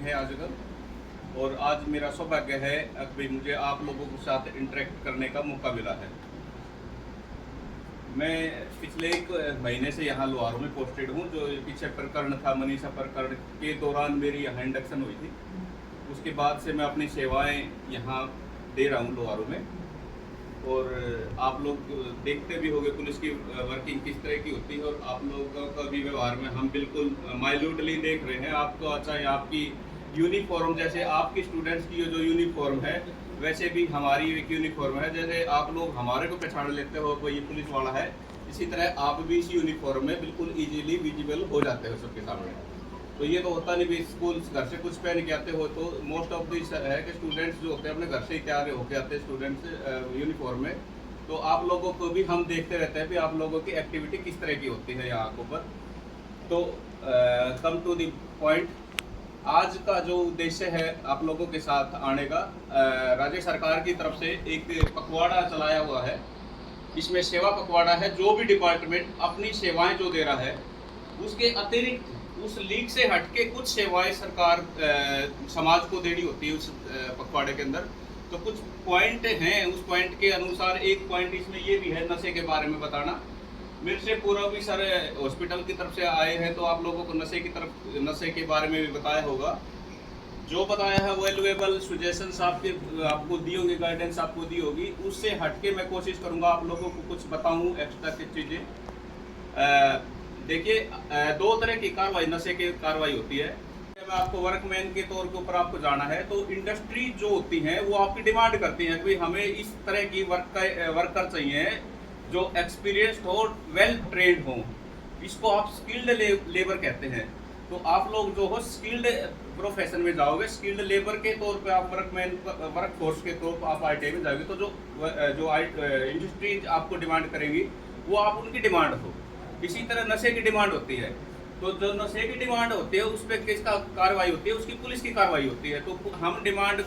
है आजकल, और आज मेरा सौभाग्य है अभी मुझे आप लोगों के साथ इंटरेक्ट करने का मौका मिला है। मैं पिछले एक महीने से यहाँ लोहारों में पोस्टेड हूँ। जो पीछे प्रकरण था, मनीषा प्रकरण के दौरान मेरी यहाँ इंडक्शन हुई थी। उसके बाद से मैं अपनी सेवाएं यहाँ दे रहा हूँ लोहारों में। और आप लोग देखते भी होंगे पुलिस की वर्किंग किस तरह की होती है, और आप लोगों का भी व्यवहार में हम बिल्कुल माइल्यूटली देख रहे हैं। आपको अच्छा, आपकी यूनिफॉर्म, जैसे आपकी स्टूडेंट्स की जो यूनिफॉर्म है, वैसे भी हमारी एक यूनिफॉर्म है। जैसे आप लोग हमारे को पहचान लेते हो कोई ये पुलिस वाला है, इसी तरह आप भी इस यूनिफॉर्म में बिल्कुल इजीली विजिबल हो जाते हो सबके सामने। तो ये तो होता नहीं भी स्कूल घर से कुछ पहन के आते हो, तो मोस्ट ऑफ दिस है कि स्टूडेंट्स जो होते हैं अपने घर से ही तैयार होके आते हैं स्टूडेंट्स यूनिफॉर्म में। तो आप लोगों को भी हम देखते रहते हैं भी आप लोगों की एक्टिविटी किस तरह की होती है यहाँ पर। तो कम टू द पॉइंट, आज का जो उद्देश्य है आप लोगों के साथ आने का, राज्य सरकार की तरफ से एक पखवाड़ा चलाया हुआ है। इसमें सेवा पखवाड़ा है। जो भी डिपार्टमेंट अपनी सेवाएं जो दे रहा है, उसके अतिरिक्त उस लीग से हटके कुछ सेवाएं सरकार समाज को देनी होती है उस पखवाड़े के अंदर। तो कुछ पॉइंट हैं, उस पॉइंट के अनुसार एक पॉइंट इसमें ये भी है नशे के बारे में बताना। मेरे से पूरा भी सर हॉस्पिटल की तरफ से आए हैं, तो आप लोगों को नशे के बारे में भी बताया होगा। जो बताया है वैल्यूएबल सजेशंस आपको दी होगी, गाइडेंस आपको दी होगी। उससे हटके मैं कोशिश करूंगा आप लोगों को कुछ बताऊं एक्स्ट्रा की चीज़ें। देखिए, दो तरह की कार्रवाई, नशे की कार्रवाई होती है। मैं आपको वर्कमैन के तौर के ऊपर आपको जाना है, तो इंडस्ट्री जो होती है वो आपकी डिमांड करती है कि हमें इस तरह की वर्कर चाहिए जो एक्सपीरियंस्ड हो, वेल ट्रेंड हो। इसको आप स्किल्ड लेबर कहते हैं। तो आप लोग जो हो स्किल्ड प्रोफेशन में जाओगे, स्किल्ड लेबर के तौर पे आप वर्क फोर्स के तौर पर आप आईटी में जाओगे, तो जो इंडस्ट्री आपको डिमांड करेंगी वो आप उनकी डिमांड हो। इसी तरह नशे की डिमांड होती है, तो जो नशे की डिमांड होती है उस पर किसका कार्रवाई होती है, उसकी पुलिस की कार्रवाई होती है। तो हम डिमांड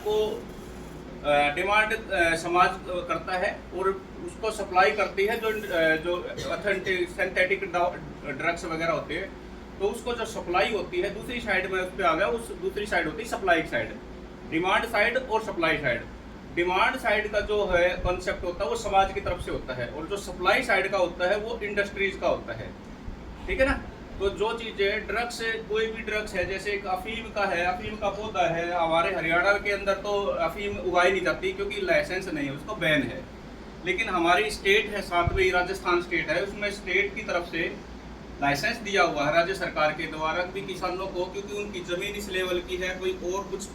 समाज करता है और उसको सप्लाई करती है जो ऑथेंटिक सिंथेटिक ड्रग्स वगैरह होते हैं। तो उसको जो सप्लाई होती है, दूसरी साइड में उस पर आ गया, उस दूसरी साइड होती है सप्लाई साइड, डिमांड साइड और सप्लाई साइड। डिमांड साइड का जो है कॉन्सेप्ट होता है वो समाज की तरफ से होता है, और जो सप्लाई साइड का होता है वो इंडस्ट्रीज का होता है। ठीक है ना। तो जो चीज़ें ड्रग्स, कोई भी ड्रग्स है, जैसे एक अफीम का है, अफीम का पौधा है, हमारे हरियाणा के अंदर तो अफीम उगाई नहीं जाती क्योंकि लाइसेंस नहीं है, उसको बैन है। लेकिन हमारी स्टेट है, साथ में राजस्थान स्टेट है, उसमें स्टेट की तरफ से लाइसेंस दिया हुआ है राज्य सरकार के द्वारा भी किसानों को, क्योंकि उनकी ज़मीन इस लेवल की है, कोई और कुछ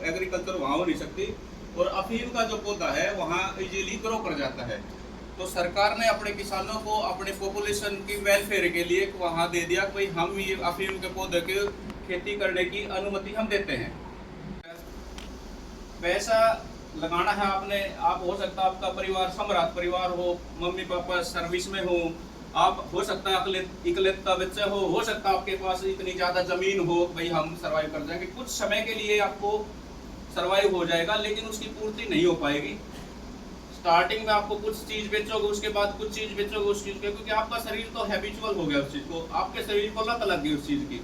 एग्रीकल्चर वहाँ हो नहीं सकती, और अफीम का जो पौधा है वहाँ इजीली ग्रो कर जाता है। तो सरकार ने अपने किसानों को अपने पॉपुलेशन की वेलफेयर के लिए वहाँ दे दिया कि हम ये अफीम के पौधे की खेती करने की अनुमति हम देते हैं। पैसा लगाना है आपने, आप हो सकता है आपका परिवार सम्राट परिवार हो, मम्मी पापा सर्विस में हो, आप हो सकता है इकलौता बच्चा हो सकता है आपके पास इतनी ज़्यादा ज़मीन हो भाई हम सर्वाइव कर जाएंगे, कुछ समय के लिए आपको सर्वाइव हो जाएगा, लेकिन उसकी पूर्ति नहीं हो पाएगी। स्टार्टिंग में आपको कुछ चीज़ बेचोगे, उसके बाद कुछ चीज़ बेचोगे उस चीज़ के, क्योंकि आपका शरीर तो हैबिचुअल हो गया उस चीज़ को, आपके शरीर को लत लग गई उस चीज़ की,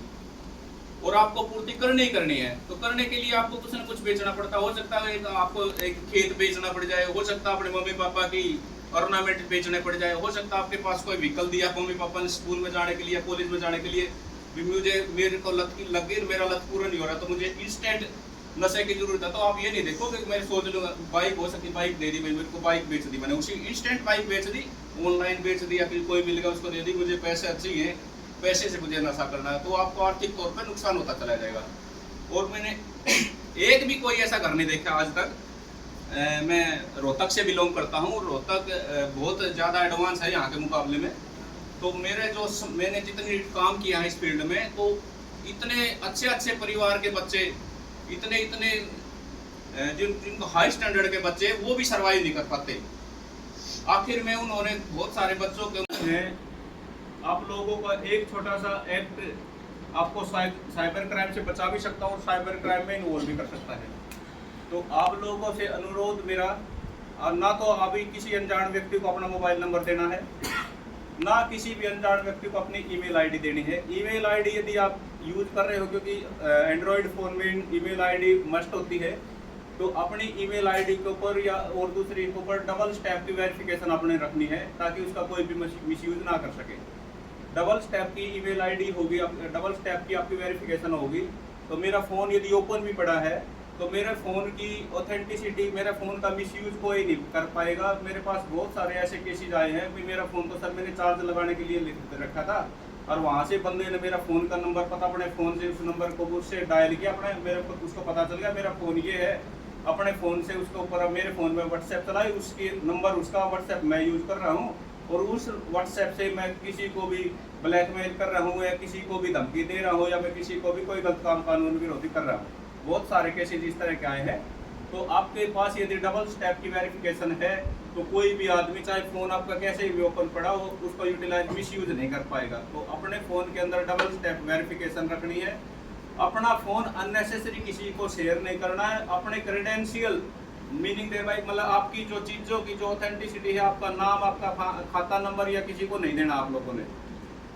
और आपको पूर्ति करनी ही करनी है। तो करने के लिए आपको कुछ न कुछ बेचना पड़ता है। हो सकता है आपको एक खेत बेचना पड़ जाए, हो सकता है अपने मम्मी पापा की ऑर्नामेंट बेचने पड़ जाए, हो सकता है आपके पास कोई व्हीकल दिया मम्मी पापा ने स्कूल में जाने के लिए, कॉलेज में जाने के लिए, मेरे को लत लग गई, मेरा लत पूरा नहीं हो रहा, तो मुझे इंस्टेंट नशे की जरूरत है। तो आप ये नहीं देखो कि मैं सोच लूँगा बाइक हो सकती, बाइक दे दी भाई, मेरे को बाइक बेच दी, मैंने उसी इंस्टेंट बाइक बेच दी, ऑनलाइन बेच दी, या फिर कोई मिल गया उसको दे दी, मुझे पैसे अच्छे हैं, पैसे से मुझे नशा करना है, तो आपको आर्थिक तौर पर नुकसान होता चला जाएगा। और मैंने एक भी कोई ऐसा घर नहीं देखा आज तक। मैं रोहतक से बिलोंग करता हूँ, रोहतक बहुत ज़्यादा एडवांस है यहाँ के मुकाबले में। तो मैंने जितनी काम किया है इस फील्ड में, तो इतने अच्छे परिवार के बच्चे, इतने जिनको हाई स्टैंडर्ड के बच्चे, वो भी सर्वाइव नहीं कर पाते। आखिर में उन्होंने बहुत सारे बच्चों के आप लोगों का एक छोटा सा एक्ट आपको साइबर क्राइम से बचा भी सकता है और साइबर क्राइम में इन्वॉल्व भी कर सकता है। तो आप लोगों से अनुरोध मेरा, ना तो अभी किसी अनजान व्यक्ति को अपना मोबाइल नंबर देना है, ना किसी भी अनजान व्यक्ति को अपनी ईमेल आईडी देनी है। ईमेल आईडी यदि आप यूज कर रहे हो, क्योंकि एंड्रॉयड फ़ोन में ईमेल आईडी मस्ट होती है, तो अपनी ईमेल आईडी के ऊपर या और दूसरी के ऊपर डबल स्टेप की वेरिफिकेशन आपने रखनी है, ताकि उसका कोई भी मिसयूज ना कर सके। डबल स्टेप की ईमेल आईडी होगी, डबल स्टेप की आपकी वेरिफिकेशन होगी, तो मेरा फ़ोन यदि ओपन भी पड़ा है तो मेरे फ़ोन की ऑथेंटिसिटी, मेरे फ़ोन का मिसयूज कोई नहीं कर पाएगा। मेरे पास बहुत सारे ऐसे केसेज आए हैं कि मेरा फ़ोन तो सर मैंने चार्ज लगाने के लिए रखा था, और वहाँ से बंदे ने मेरा फ़ोन का नंबर पता अपने फ़ोन से उस नंबर को उससे डायल किया, अपने मेरे को उसको पता चल गया मेरा फ़ोन ये है, अपने फ़ोन से उसके ऊपर मेरे फ़ोन में व्हाट्सएप चलाई, उसके नंबर उसका व्हाट्सएप मैं यूज़ कर रहा हूँ, और उस व्हाट्सएप से मैं किसी को भी ब्लैकमेल कर रहा हूँ, या किसी को भी धमकी दे रहा हूँ, या मैं किसी को भी कोई गलत काम कानून विरोधी कर रहा हूँ। बहुत सारे केसेज इस तरह के आए हैं। तो आपके पास यदि डबल स्टेप की वेरिफिकेशन है तो कोई भी आदमी, चाहे फ़ोन आपका कैसे भी ओपन पड़ा हो, उसको यूटिलाइज मिसयूज नहीं कर पाएगा। तो अपने फ़ोन के अंदर डबल स्टेप वेरिफिकेशन रखनी है। अपना फ़ोन अननेसेसरी किसी को शेयर नहीं करना है। अपने क्रेडेंशियल मीनिंग दे भाई, मतलब आपकी जो चीज़ों की जो ऑथेंटिसिटी है, आपका नाम, आपका खाता नंबर, या किसी को नहीं देना आप लोगों ने।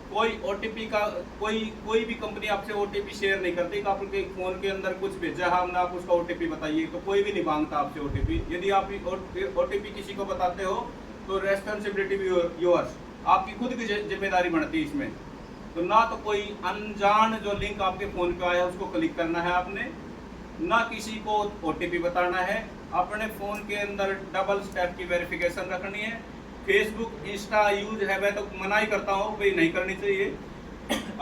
कोई ओटीपी का कोई भी कंपनी आपसे ओटीपी शेयर नहीं करती कि आपके फ़ोन के अंदर कुछ भेजा है हमने, आप उसका ओटीपी बताइए, तो कोई भी नहीं मांगता आपसे ओटीपी। यदि आप ओटीपी किसी को बताते हो तो रेस्पॉन्सिबिलिटी भी योर्स, आपकी खुद की जिम्मेदारी बनती है इसमें। तो ना तो कोई अनजान जो लिंक आपके फ़ोन पे आया उसको क्लिक करना है आपने, ना किसी को ओटीपी बताना है। अपने फ़ोन के अंदर डबल स्टेप की वेरिफिकेशन रखनी है। फेसबुक, इंस्टा यूज है, मैं तो मना ही करता हूँ भाई, नहीं करनी चाहिए।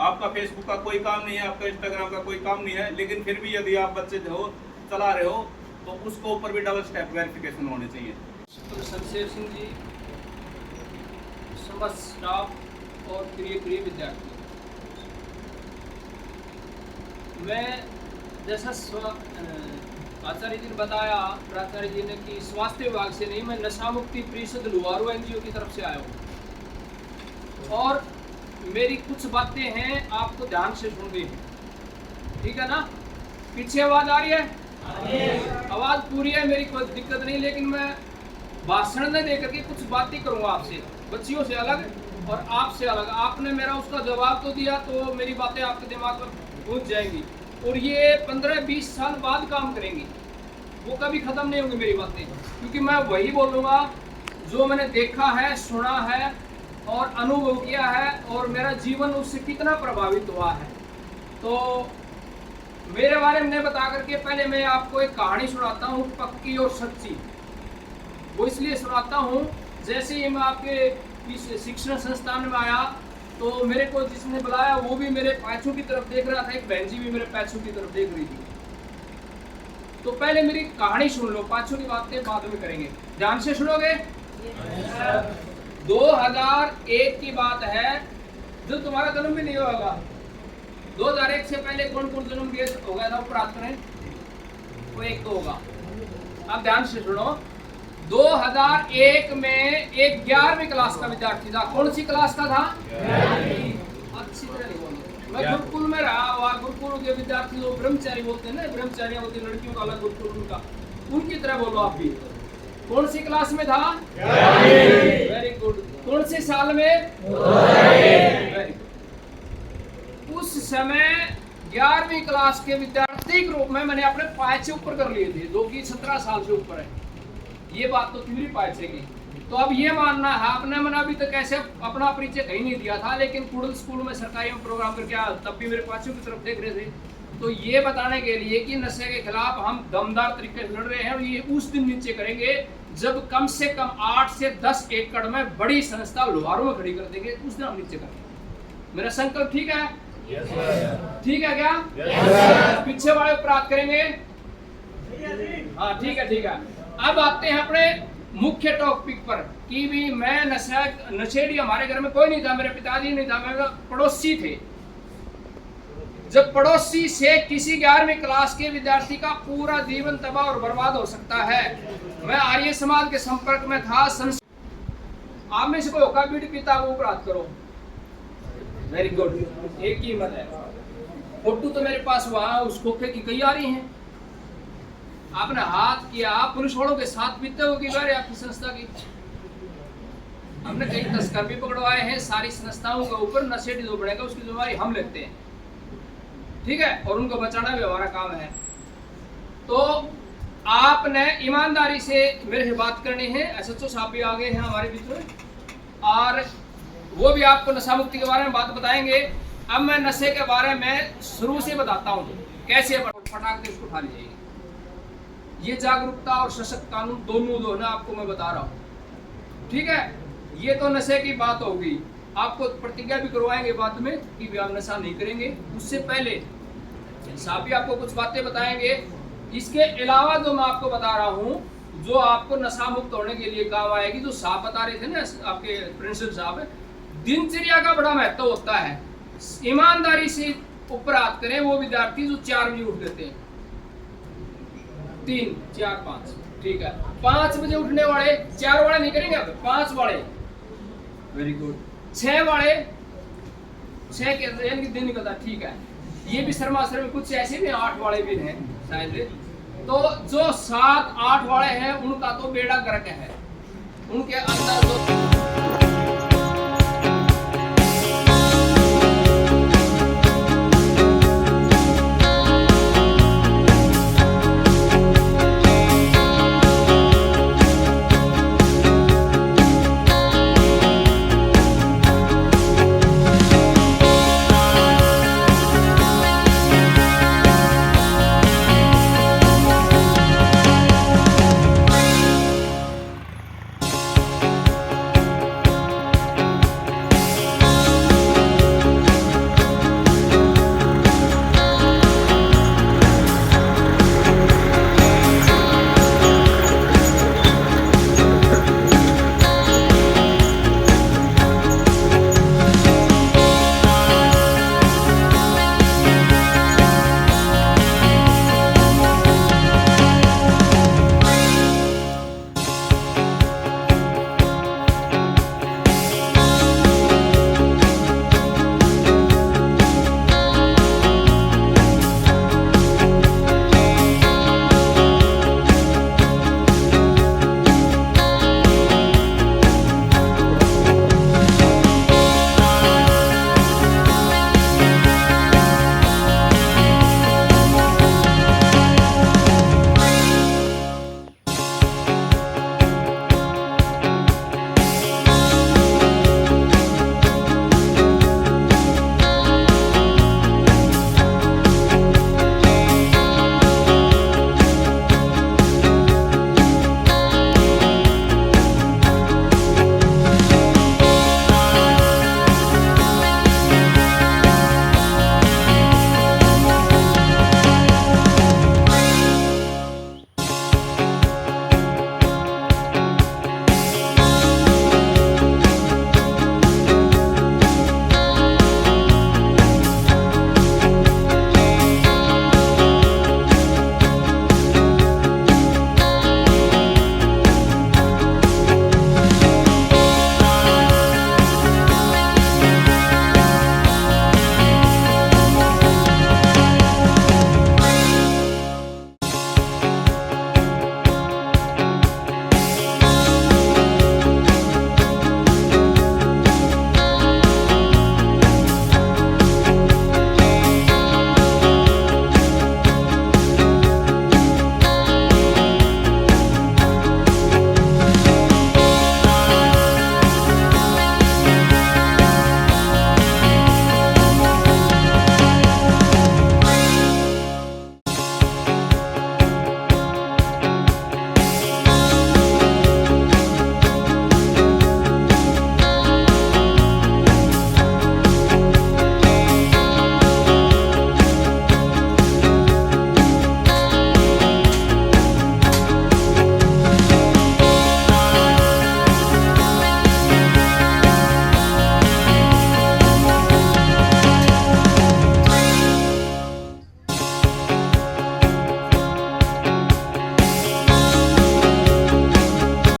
आपका फेसबुक का कोई काम नहीं है, आपका इंस्टाग्राम का कोई काम नहीं है, लेकिन फिर भी यदि आप बच्चे हो चला रहे हो तो उसको ऊपर भी डबल स्टेप वेरिफिकेशन होनी चाहिए। तो शमशेर सिंह जी, समस्त स्टाफ और प्रिय विद्यार्थी, मैं जैसा आचार्य जी ने बताया, प्राचार्य जी ने, कि स्वास्थ्य विभाग से नहीं, मैं नशा मुक्ति परिषद लुहारू एनजीओ की तरफ से आया हूँ, और मेरी कुछ बातें हैं आपको ध्यान से सुननी है, ठीक है ना? पीछे आवाज आ रही है? आवाज पूरी है, मेरी कोई दिक्कत नहीं, लेकिन मैं भाषण न दे करके कुछ बातें करूँगा आपसे, बच्चियों से अलग और आपसे अलग। आपने मेरा उसका जवाब तो दिया, तो मेरी बातें आपके दिमाग में पहुँच जाएंगी, और ये 15-20 साल बाद काम करेंगी, वो कभी ख़त्म नहीं होंगी मेरी बातें, क्योंकि मैं वही बोलूँगा जो मैंने देखा है, सुना है और अनुभव किया है, और मेरा जीवन उससे कितना प्रभावित हुआ है। तो मेरे बारे में बता करके पहले मैं आपको एक कहानी सुनाता हूँ, पक्की और सच्ची। वो इसलिए सुनाता हूँ, जैसे ही मैं आपके इस शिक्षण संस्थान में आया तो मेरे को जिसने बुलाया वो भी मेरे पैचों की तरफ देख रहा था, एक बहन जी भी मेरे पैचों की तरफ देख रही थी। तो पहले मेरी कहानी सुन लो, पाँचों की बातें बाद में करेंगे, ध्यान से सुनोगे? 2001 की बात है, जब तुम्हारा जन्म भी नहीं होगा। 2001 से पहले कौन कौन जन्म दिया हो गया था, वो प्राप्त करें, वो एक तो होगा। अब ध्यान से सुनो, 2001 में एक 11वीं क्लास का विद्यार्थी था। कौन सी क्लास का था? 11वीं। अच्छी तरह नहीं बोलो, मैं गुरुकुल में रहा हुआ। गुरुकुल के विद्यार्थी जो ब्रह्मचारी बोलते हैं ना, ब्रह्मचारियां होती है, लड़कियों का अलग गुरुकुल उनका, उनकी तरह बोलो आप भी। कौन सी क्लास में था? 11वीं। Very good. कौन से साल में? 2001। Very good. उस समय 11वीं क्लास के विद्यार्थी के रूप में मैंने अपने पाँच से ऊपर कर लिए थे, जो कि 17 साल से ऊपर है। ये बात तो थी पाँच की। तो अब ये मानना है, अपने मैंने अभी तक ऐसे अपना परिचय कहीं नहीं दिया था, लेकिन कुडल स्कूल में सरकारी में प्रोग्राम करके आया, तब भी मेरे पाँचों की तरफ देख रहे थे। तो ये बताने के लिए कि नशे के खिलाफ हम दमदार तरीके से लड़ रहे हैं, और ये उस दिन नीचे करेंगे जब कम से कम 8 से 10 एकड़ में बड़ी संस्था लुहारू में खड़ी कर देंगे, उस दिन हम नीचे करेंगे। मेरा संकल्प ठीक है? ठीक है क्या? पीछे वाले प्राप्त करेंगे? हाँ ठीक है, ठीक है। अब आते हैं अपने मुख्य टॉपिक पर, कि भी मैं नशेड़ी हमारे घर में कोई नहीं था, मेरे पिताजी नहीं था, मेरे पड़ोसी थे। जब पड़ोसी से किसी 11वीं क्लास के विद्यार्थी का पूरा जीवन तबाह और बर्बाद हो सकता है। मैं आर्य समाज के संपर्क में था। आप में से कोई होगा बीड़ी पीता, वो प्राप्त करो। वेरी गुड, एक ही मत है। फोटो तो मेरे पास वहाँ उस खोखे की कई आ रही हैं। आपने हाथ किया, पुलिस वालों के साथ पीते हो कि बार आपकी संस्था की। हमने कई तस्कर भी पकड़वाए हैं। सारी संस्थाओं के ऊपर नशेड़ी जो बढ़ेगा उसकी जिम्मेदारी हम लेते हैं। ठीक है, और उनको बचाना भी हमारा काम है। तो आपने ईमानदारी से मेरे से बात करनी है। SHO साहब भी आ गए हैं हमारे बीच में, और वो भी आपको नशा मुक्ति के बारे में बात बताएंगे। अब मैं नशे के बारे में शुरू से बताता हूँ कैसे फटाक से उसको उठा ली जाएगी। ये जागरूकता और सशक्त कानून दोनों जो है ना, आपको मैं बता रहा हूँ, ठीक है। ये तो नशे की बात होगी, आपको प्रतिज्ञा भी करवाएंगे बाद में कि भी आप नशा नहीं करेंगे। उससे पहले साहब भी आपको कुछ बातें बताएंगे। इसके अलावा जो मैं आपको बता रहा हूँ, जो आपको नशा मुक्त होने के लिए काम आएगी, जो साहब बता रहे थे ना आपके प्रिंसिपल साहब, दिनचर्या का बड़ा महत्व होता है। ईमानदारी से ऊपर बात करें वो विद्यार्थी जो 4 बजे उठ देते हैं, 3, 4, 5, ठीक है, 5 बजे उठने वाले, 4 वाले नहीं करेंगे अब, 5 वाले, वेरी गुड, 6 वाले, 6 के यानी दिन निकलता, ठीक है। ये भी शर्माश्रम में कुछ ऐसे भी 8 वाले भी हैं शायद। तो जो 7, 8 वाले हैं उनका तो बेड़ा गर्क है, उनके अंदर जो